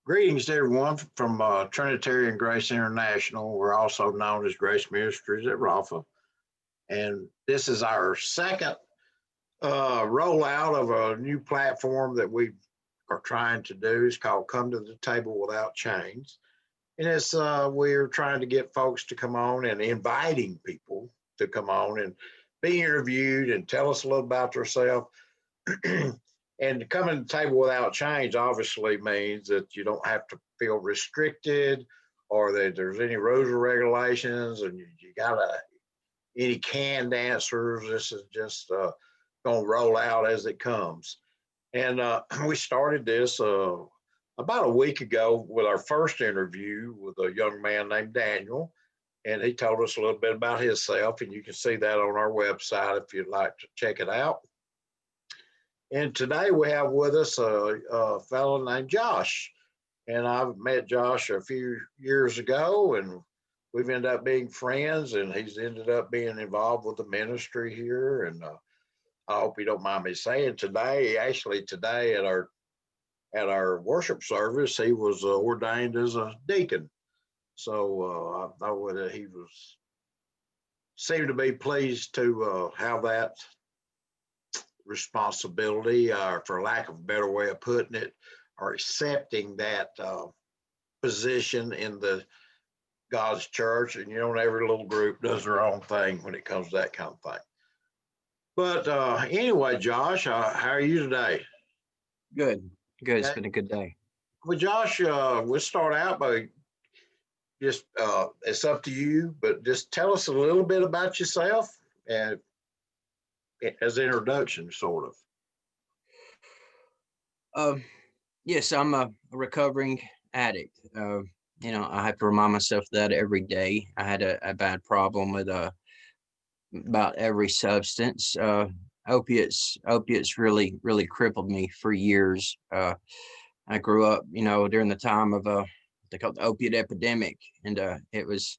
Greetings to everyone from Trinitarian Grace International. We're also known as Grace Ministries at Rafa. And this is our second rollout of a new platform that we are trying to do. It's called Come to the Table Without Chains. And it's we're trying to get folks to come on and inviting people to come on and be interviewed and tell us a little about themselves. And coming to the table without change obviously means that you don't have to feel restricted or that there's any rules or regulations and you got any canned answers. This is just going to roll out as it comes. And we started this about a week ago with our first interview with a young man named Daniel. And he told us a little bit about himself, and you can see that on our website if you'd like to check it out. And today we have with us a fellow named Josh. And I've met Josh a few years ago, and we've ended up being friends, and he's ended up being involved with the ministry here. And I hope you don't mind me saying today, actually today at our worship service, he was ordained as a deacon. So I know that he seemed to be pleased to have that responsibility, or for lack of a better way of putting it, or accepting that position in the God's church. And every little group does their own thing when it comes to that kind of thing. But anyway, Josh, how are you today? Good. It's been a good day. Well, Josh, we'll start out by just it's up to you, but just tell us a little bit about yourself and as an introduction, sort of. Yes, I'm a recovering addict. I have to remind myself that every day. I had a bad problem with about every substance. Opiates really crippled me for years. I grew up, during the time of they called the opiate epidemic, and it was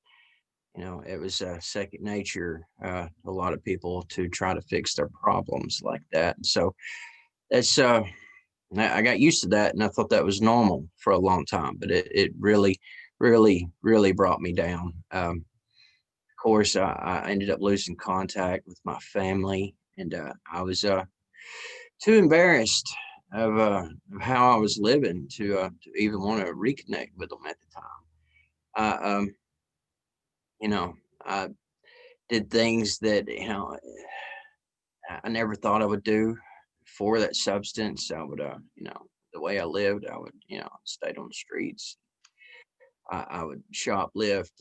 second nature to a lot of people to try to fix their problems like that. So that's I got used to that, and I thought that was normal for a long time, but it really brought me down. Of course, I ended up losing contact with my family, and I was too embarrassed of how I was living to even want to reconnect with them at the time. I did things that I never thought I would do for that substance. I would, the way I lived, I would, stayed on the streets. I would shoplift,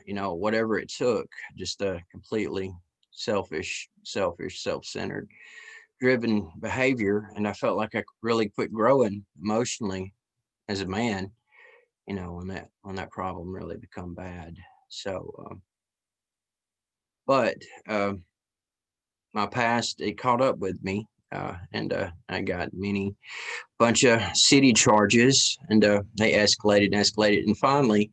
whatever it took, just a completely selfish, self-centered, driven behavior. And I felt like I really quit growing emotionally as a man, when that problem really become bad. So, but my past, it caught up with me. And I got many bunch of city charges, and they escalated, and finally,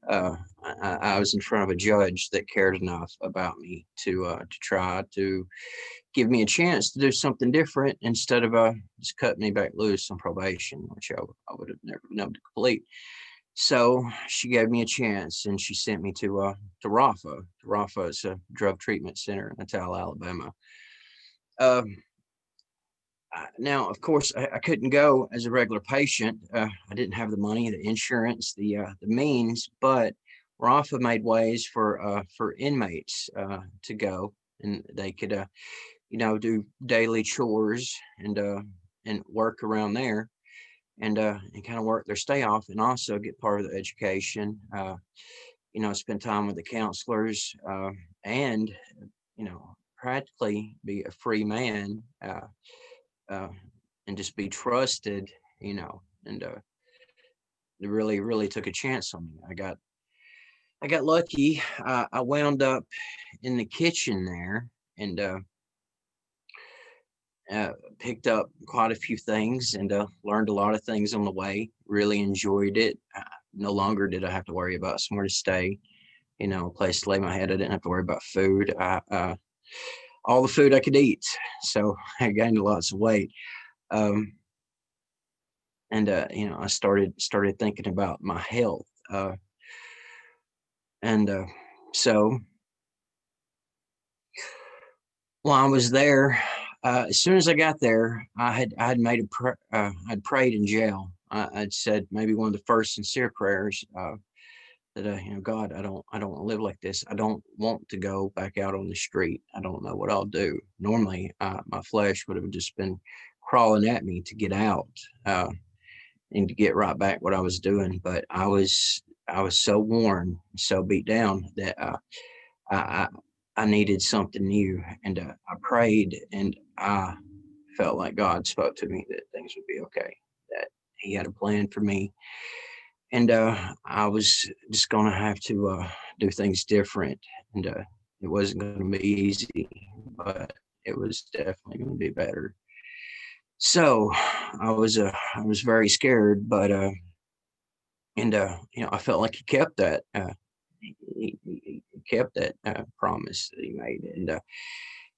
I was in front of a judge that cared enough about me to try to give me a chance to do something different instead of just cut me back loose on probation, which I would have never been able to complete. So she gave me a chance, and she sent me to Rafa. Rafa is a drug treatment center in Natal, Alabama. Now, of course, I couldn't go as a regular patient. I didn't have the money, the insurance, the means, but Rafa made ways for inmates to go, and they could, do daily chores and work around there, and kind of work their stay off, and also get part of the education. Spend time with the counselors, and practically be a free man. And just be trusted, and it really took a chance on me. I got lucky. I wound up in the kitchen there, and picked up quite a few things, and learned a lot of things on the way. Really enjoyed it. No longer did I have to worry about somewhere to stay, a place to lay my head. I didn't have to worry about food. All the food I could eat, so I gained lots of weight. And I started thinking about my health. And so while I was there, as soon as I got there, I had made I'd prayed in jail. I'd said maybe one of the first sincere prayers, that God, I don't want to live like this. I don't want to go back out on the street. I don't know what I'll do. Normally, my flesh would have just been crawling at me to get out, and to get right back what I was doing. But I was so worn, so beat down that I, I I needed something new, and I prayed, and I felt like God spoke to me that things would be okay, that He had a plan for me, and I was just gonna have to do things different, and it wasn't gonna be easy, but it was definitely gonna be better. So I was very scared, but and I felt like He kept that. He kept that promise that He made,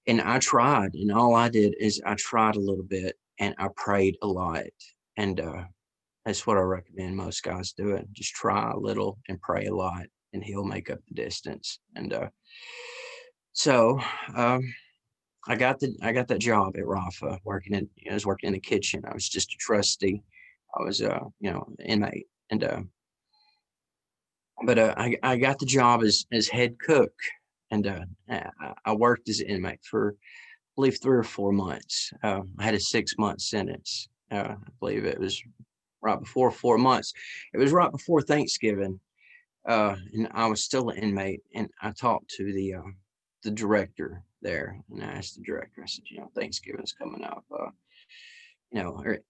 and I tried, and all I did is I tried a little bit, and I prayed a lot, and that's what I recommend most guys do it. Just try a little and pray a lot, and He'll make up the distance. And so um, I got that job at Rafa, I was working in the kitchen. I was just a trustee. I was inmate, and but I got the job as head cook, and I worked as an inmate for, I believe, 3 or 4 months. I had a 6 month sentence. I believe it was right before 4 months. It was right before Thanksgiving, and I was still an inmate. And I talked to the director there, and I asked the director. I said, Thanksgiving's coming up.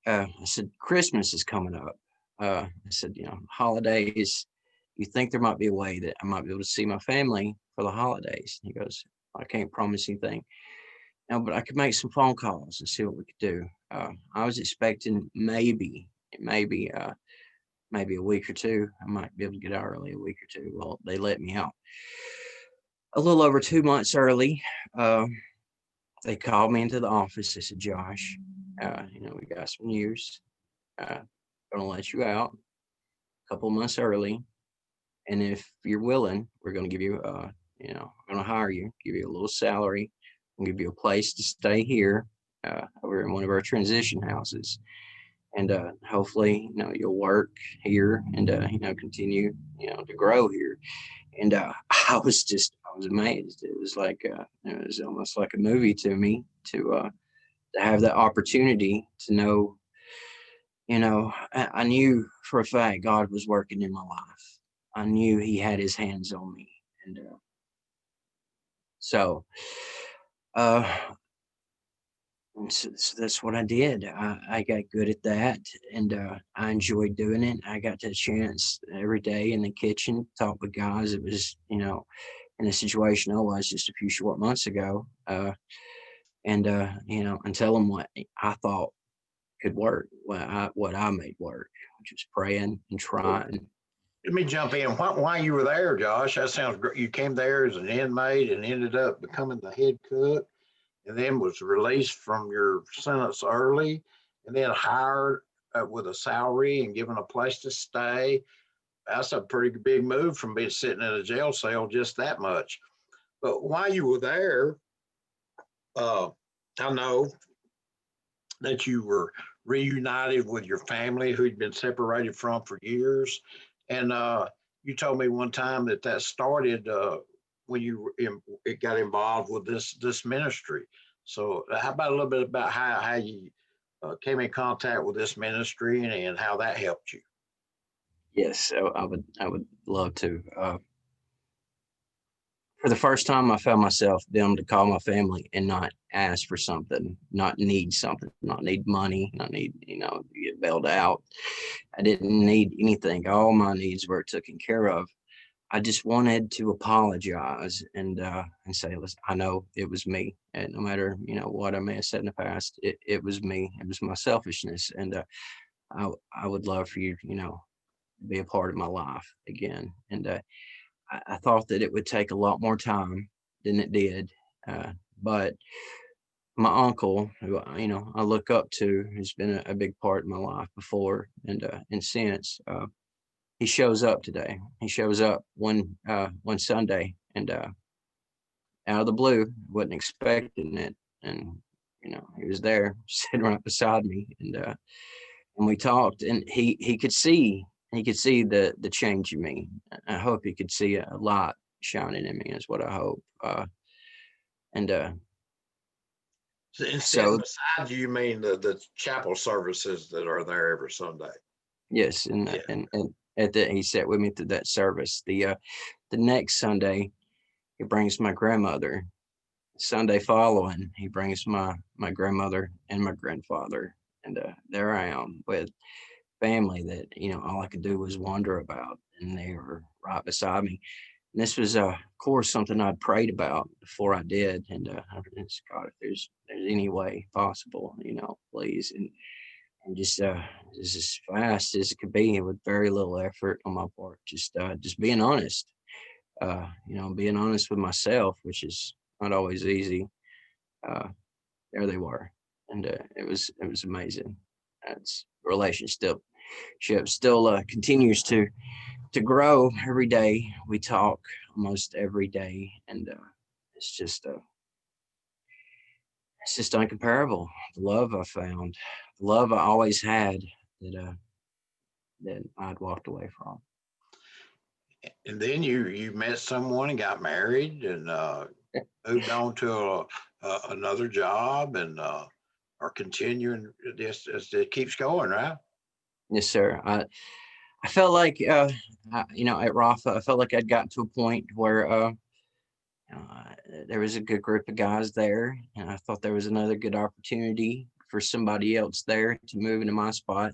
I said, Christmas is coming up. I said, holidays. You think there might be a way that I might be able to see my family for the holidays? And he goes, I can't promise anything. No, but I could make some phone calls and see what we could do. I was expecting maybe a week or two. I might be able to get out early a week or two. Well, they let me out a little over 2 months early. Uh, they called me into the office. They said, Josh, we got some news. Uh, Gonna let you out a couple months early, and if you're willing, we're gonna give you, we're gonna hire you, give you a little salary, and give you a place to stay here, over in one of our transition houses, and hopefully, you'll work here and continue, to grow here. And I was amazed. It was like it was almost like a movie to me to have that opportunity to know. I knew for a fact God was working in my life. I knew He had His hands on me, and so uh, so that's what I did. I got good at that, and I enjoyed doing it. I got the chance every day in the kitchen, talk with guys. It was, in a situation I was just a few short months ago, and and tell them what I thought could work, what I made work, which was praying and trying. Let me jump in. Why you were there, Josh? That sounds great. You came there as an inmate and ended up becoming the head cook, and then was released from your sentence early, and then hired with a salary and given a place to stay. That's a pretty big move from being sitting in a jail cell just that much. But while you were there, uh, I know that you were reunited with your family who you'd been separated from for years. And you told me one time that started when it got involved with this ministry. So how about a little bit about how you came in contact with this ministry and how that helped you? Yes, so I would love to. For the first time, I found myself being able to call my family and not ask for something, not need something, not need money, not need, to get bailed out. I didn't need anything. All my needs were taken care of. I just wanted to apologize and say, listen, I know it was me, and no matter what I may have said in the past, it was me. It was my selfishness, and I would love for you, to be a part of my life again. And I thought that it would take a lot more time than it did, but my uncle, who I look up to, who's been a big part of my life before and since. He shows up today. He shows up one Sunday, and out of the blue, wasn't expecting it, and he was there sitting right beside me, and we talked, and he could see the change in me. I hope he could see a light shining in me. Is what I hope. And And sitting so beside you, you mean the chapel services that are there every Sunday? yes, Yeah. and at that he sat with me through that service. The next Sunday, he brings my grandmother. Sunday following, he brings my grandmother and my grandfather, and there I am with family that all I could do was wonder about, and they were right beside me. And this was, of course, something I'd prayed about before I did, and I just, God, if there's any way possible, please, and just as fast as it could be, with very little effort on my part, just being honest, being honest with myself, which is not always easy. Uh, there they were, and it was amazing. That's relationship still continues to grow every day. We talk almost every day, and it's just uh, it's just uncomparable. The love I found, the love I always had that I'd walked away from. And then you met someone and got married and moved on to another job and are continuing this as it keeps going, right? Yes, sir. I felt like at Rafa, I felt like I'd gotten to a point where there was a good group of guys there, and I thought there was another good opportunity for somebody else there to move into my spot,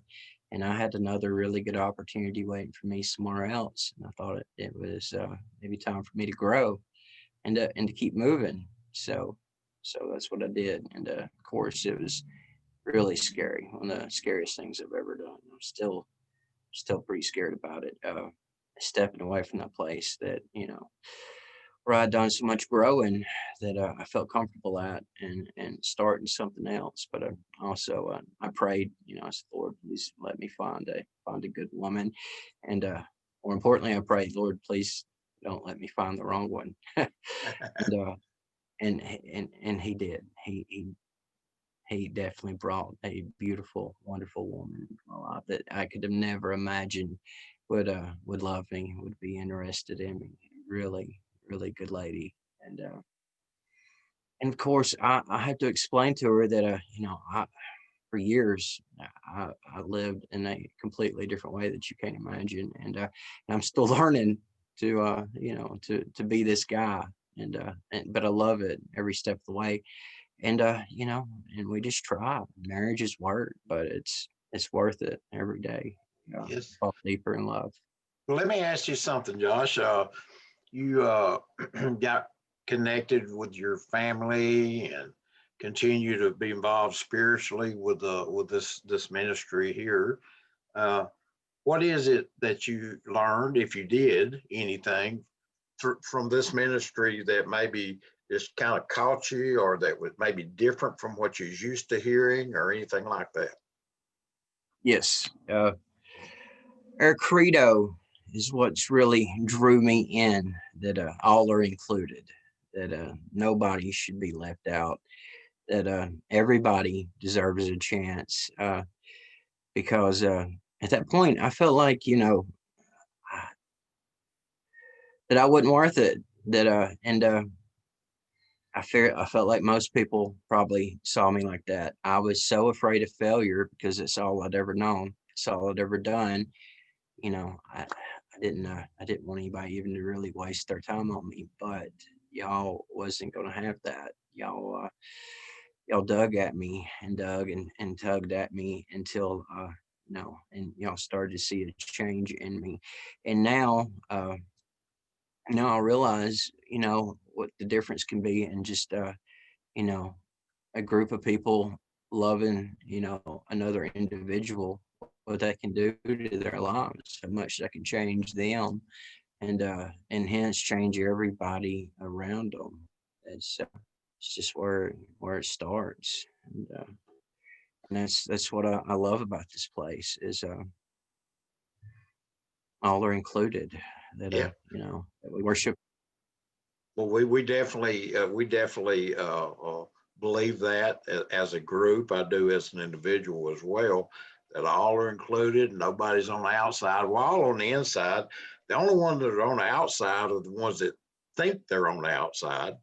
and I had another really good opportunity waiting for me somewhere else, and I thought it was maybe time for me to grow and to keep moving. So that's what I did, and of course it was really scary. One of the scariest things I've ever done. I'm still pretty scared about it. Stepping away from that place that where I'd done so much growing that I felt comfortable at, and starting something else. But also I prayed, I said, Lord, please let me find a good woman, and more importantly, I prayed, Lord, please don't let me find the wrong one. and and he did. He definitely brought a beautiful, wonderful woman into my life that I could have never imagined would love me, would be interested in me. Really, really good lady. And of course, I had to explain to her that for years I lived in a completely different way that you can't imagine, and I'm still learning to be this guy, but I love it every step of the way. And and we just try. Marriage is work, but it's worth it every day. Yes. Fall deeper in love. Well, let me ask you something, Josh. You got connected with your family and continue to be involved spiritually with this ministry here. Uh, what is it that you learned, if you did anything, from this ministry that maybe just kind of caught you, or that was maybe different from what you're used to hearing, or anything like that? Yes, our credo is what's really drew me in. That all are included. That nobody should be left out. That everybody deserves a chance. Because at that point, I felt like that I wasn't worth it. That and I felt like most people probably saw me like that. I was so afraid of failure because it's all I'd ever known. It's all I'd ever done. I didn't want anybody even to really waste their time on me. But y'all wasn't gonna have that. Y'all dug at me and dug and tugged at me until and y'all started to see a change in me. And now I realize, what the difference can be in just you know, a group of people loving, another individual, what that can do to their lives, how much that can change them, and hence change everybody around them. It's it's just where it starts. And that's what I love about this place is all are included. That Yeah. that we worship. Well, we definitely believe that as a group. I do as an individual as well. That all are included. Nobody's on the outside. We're all on the inside. The only ones that are on the outside are the ones that think they're on the outside,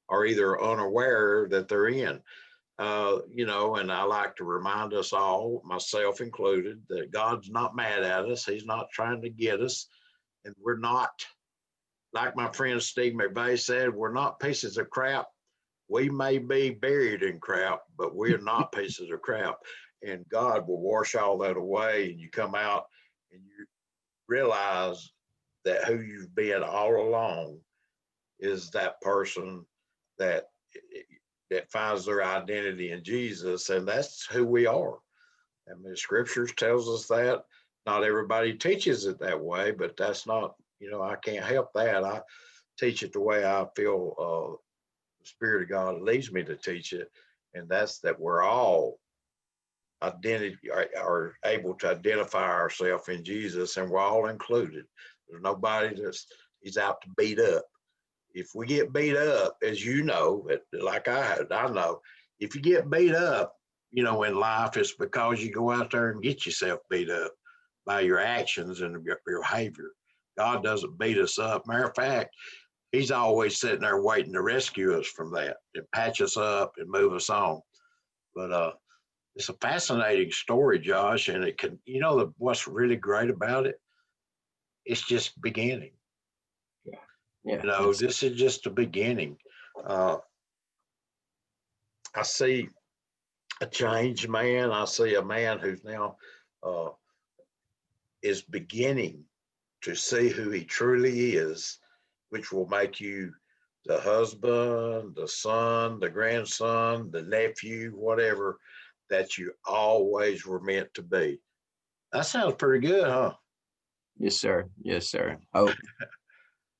or either unaware that they're in. And I like to remind us all, myself included, that God's not mad at us. He's not trying to get us, and we're not, like my friend Steve McVeigh said, we're not pieces of crap. We may be buried in crap, but we're not pieces of crap. And God will wash all that away, and you come out and you realize that who you've been all along is that person that that finds their identity in Jesus, and that's who we are. I mean, the scriptures tells us that. Not everybody teaches it that way, but that's not, I can't help that. I teach it the way I feel the Spirit of God leads me to teach it, and that's that we're all identity are able to identify ourselves in Jesus, and we're all included. There's nobody he's out to beat up. If we get beat up, as you know, like I know, if you get beat up, in life, it's because you go out there and get yourself beat up by your actions and your behavior. God doesn't beat us up. Matter of fact, He's always sitting there waiting to rescue us from that and patch us up and move us on. But it's a fascinating story, Josh, and it can, what's really great about it? It's just beginning. Yeah, yeah. This is just the beginning. Uh, I see a changed man. I see a man who's now uh, is beginning to see who he truly is, which will make you the husband, the son, the grandson, the nephew, whatever that you always were meant to be. That sounds pretty good, huh? Yes, sir. Yes, sir. Hope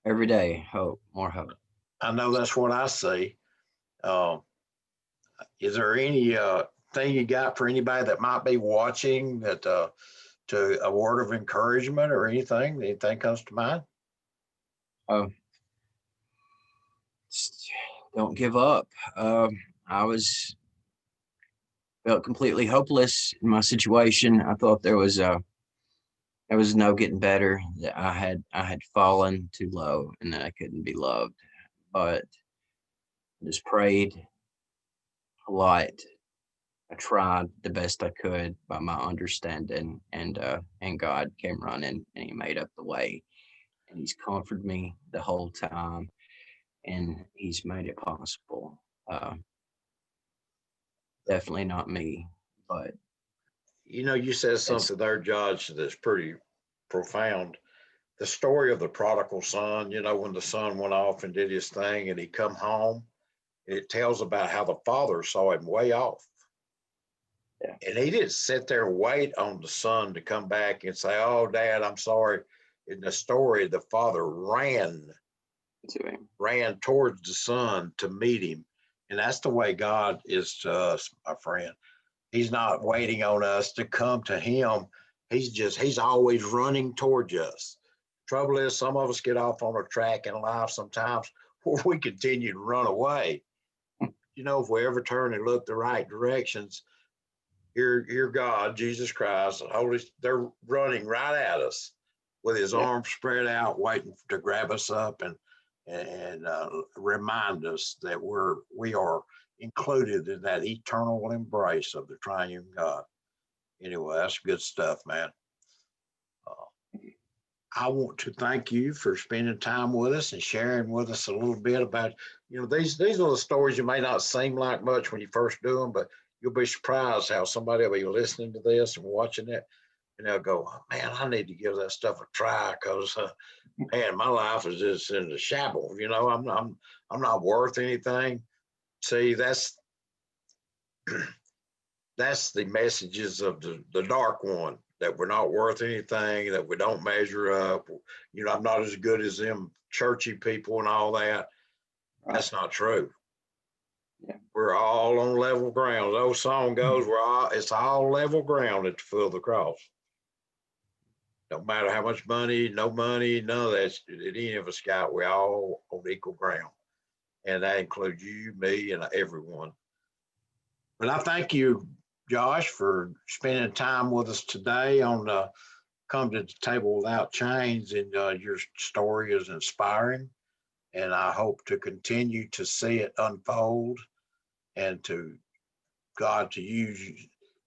every day. Hope, more hope. I know that's what I see. Um, is there any thing you got for anybody that might be watching that to a word of encouragement or anything? Anything comes to mind? Oh, don't give up. I felt completely hopeless in my situation. I thought there was no getting better. That I had fallen too low and that I couldn't be loved. But I just prayed a lot. I tried the best I could by my understanding, and God came running and He made up the way, and He's comforted me the whole time, and He's made it possible. Definitely not me, but You said it's something there, Judge, that's pretty profound. The story of the prodigal son, when the son went off and did his thing and he come home, it tells about how the father saw him way off. yeah, And he didn't sit there and wait on the son to come back and say, "Oh, Dad, I'm sorry." In the story, the father to Him. ran towards the son to meet him. And that's the way God is to us, my friend. He's not waiting on us to come to him. He's always running towards us. Trouble is, some of us get off on a track in life sometimes where we continue to run away. If we ever turn and look the right directions, here God, Jesus Christ, Holy, they're running right at us with His Yeah, arms spread out, waiting to grab us up and remind us that we are included in that eternal embrace of the triune God. Anyway, that's good stuff, man. I want to thank you for spending time with us and sharing with us a little bit about, these little stories. You may not seem like much when you first do them, but you'll be surprised how somebody will be listening to this and watching it, and they'll go, "Oh, man, I need to give that stuff a try because, man, my life is just in the shambles. I'm not worth anything." See, that's the messages of the dark one, that we're not worth anything, that we don't measure up. I'm not as good as them churchy people and all that. right. That's not true. Yeah. We're all on level ground. The old song goes, it's all level ground at the foot of the cross. No matter how much money, no money, none of that, any of us got, we all on equal ground. And that includes you, me, and everyone. But I thank you, Josh, for spending time with us today on Come to the Table Without Chains. And your story is inspiring. And I hope to continue to see it unfold and to God to use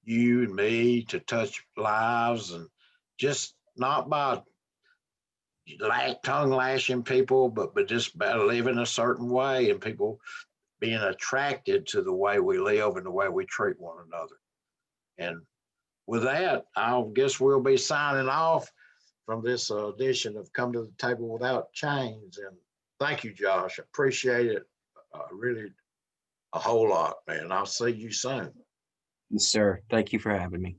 you and me to touch lives, and just not by tongue lashing people, but just by living a certain way and people being attracted to the way we live and the way we treat one another. And with that, I guess we'll be signing off from this edition of Come to the Table Without Chains. And thank you, Josh. Appreciate it really a whole lot, man. I'll see you soon. Yes, sir. Thank you for having me.